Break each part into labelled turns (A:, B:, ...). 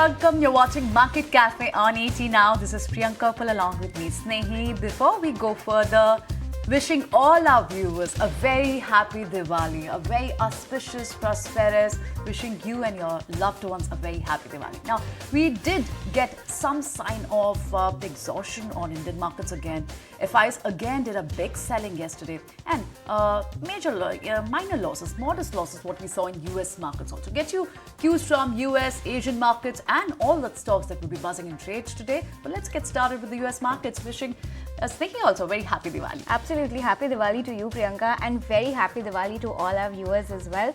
A: welcome. You're watching Market Cafe on ET Now. This is Priyanka Pal along with me, Snehi. Before we go further, wishing all our viewers a very happy Diwali, a very auspicious, prosperous, wishing you and your loved ones a very happy Diwali. Now, we did get some sign of exhaustion on Indian markets again. FIs again did a big selling yesterday and minor losses, modest losses, what we saw in US markets also. Get you cues from US, Asian markets and all the stocks that will be buzzing in trades today. But let's get started with the US markets, wishing Snehi also very happy Diwali.
B: Absolutely. Happy Diwali to you, Priyanka, and very happy Diwali to all our viewers as well.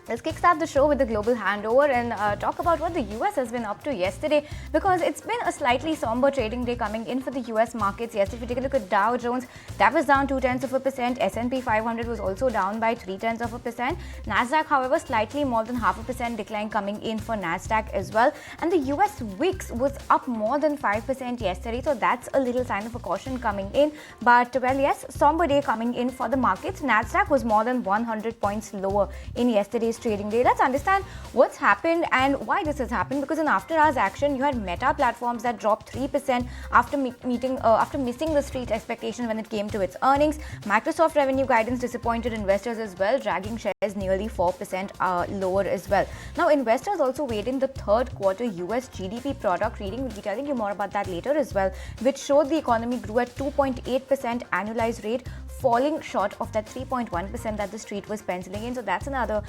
B: Let's kickstart the show with the global handover and talk about what the US has been up to yesterday, because it's been a slightly somber trading day coming in for the US markets. Yes, if you take a look at Dow Jones, that was down 0.2%. S&P 500 was also down by 0.3%. Nasdaq, however, slightly more than 0.5% decline coming in for Nasdaq as well. And the US VIX was up more than 5% yesterday, so that's a little sign of a caution coming in. But well, yes, somber day coming in for the markets. Nasdaq was more than 100 points lower in yesterday's trading day. Let's understand what's happened and why this has happened, because in after hours action you had Meta Platforms that dropped 3% after missing the street expectation when it came to its earnings. Microsoft revenue guidance disappointed investors as well, dragging shares nearly 4% lower as well. Now, investors also weighed in the third quarter US GDP product reading. We'll be telling you more about that later as well, which showed the economy grew at 2.8% annualized rate, falling short of that 3.1% that the street was penciling in. So that's another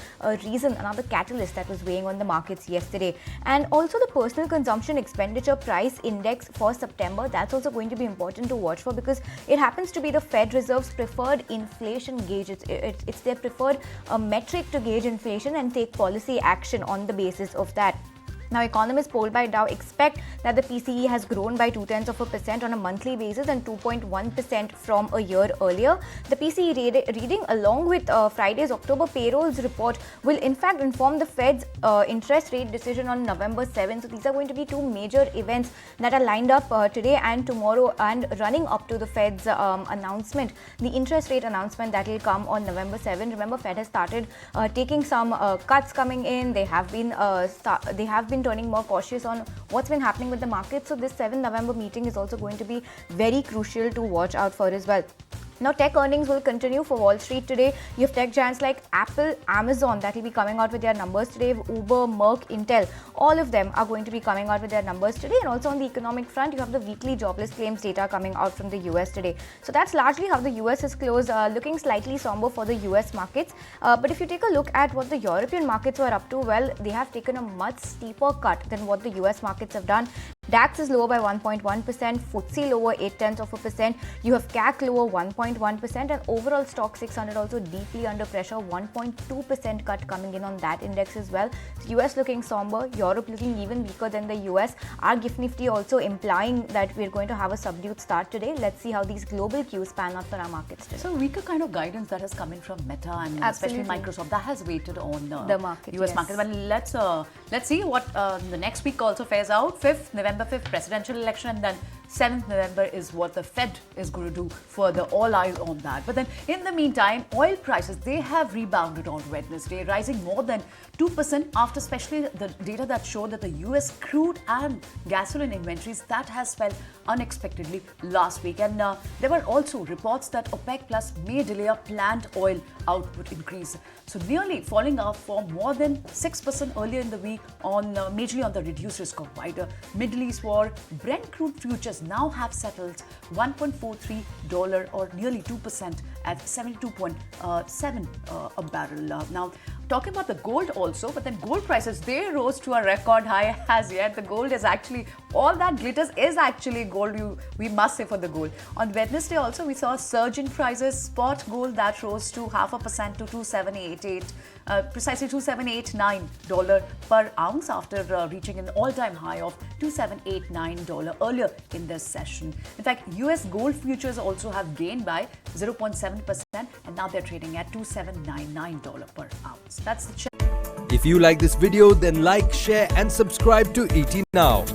B: reason, another catalyst that was weighing on the markets yesterday. And also the personal consumption expenditure price index for September, that's also going to be important to watch for, because it happens to be the Fed Reserve's preferred inflation gauge. It's their preferred metric to gauge inflation and take policy action on the basis of that. Now, economists polled by Dow expect that the PCE has grown by 0.2% on a monthly basis and 2.1% from a year earlier. The PCE reading, along with Friday's October payrolls report, will in fact inform the Fed's interest rate decision on November 7th. So these are going to be two major events that are lined up today and tomorrow, and running up to the Fed's announcement, the interest rate announcement that will come on November 7th. Remember, Fed has started taking some cuts coming in. They have been turning more cautious on what's been happening with the market. So this 7th November meeting is also going to be very crucial to watch out for as well. Now, tech earnings will continue for Wall Street today. You have tech giants like Apple, Amazon that will be coming out with their numbers today. Uber, Merck, Intel, all of them are going to be coming out with their numbers today. And also on the economic front, you have the weekly jobless claims data coming out from the US today. So that's largely how the US has closed, looking slightly somber for the US markets. But if you take a look at what the European markets were up to, well, they have taken a much steeper cut than what the US markets have done. DAX is lower by 1.1%, FTSE lower 0.8%, you have CAC lower 1.1%, and overall stock 600 also deeply under pressure, 1.2% cut coming in on that index as well. So US looking somber, Europe looking even weaker than the US. Our GIFT Nifty also implying that we're going to have a subdued start today. Let's see how these global cues pan out for our markets today.
A: So weaker kind of guidance that has come in from Meta and especially Microsoft, that has weighted on
B: the market,
A: US market. Well, let's see what the next week also fares out. November 5th presidential election, and then 7th November is what the Fed is going to do further. All eyes on that. But then in the meantime, oil prices, they have rebounded on Wednesday, rising more than 2% after especially the data that showed that the US crude and gasoline inventories, that has fell unexpectedly last week. And there were also reports that OPEC Plus may delay a planned oil output increase. So nearly falling off for more than 6% earlier in the week on majorly on the reduced risk of wider Middle East war. Brent crude futures now have settled $1.43 or nearly 2% at 72.7 a barrel. Now, talking about the gold also, but then gold prices, they rose to a record high as yet. The gold is actually, all that glitters is actually gold, we must say, for the gold. On Wednesday also, we saw a surge in prices. Spot gold that rose to 0.5% to 2,788, precisely $2,789 per ounce after reaching an all-time high of $2,789 earlier in this session. In fact, US gold futures also have gained by 0.7%, and now they're trading at $2,799 per ounce. That's the check.
C: If you like this video, then like, share and subscribe to ET Now.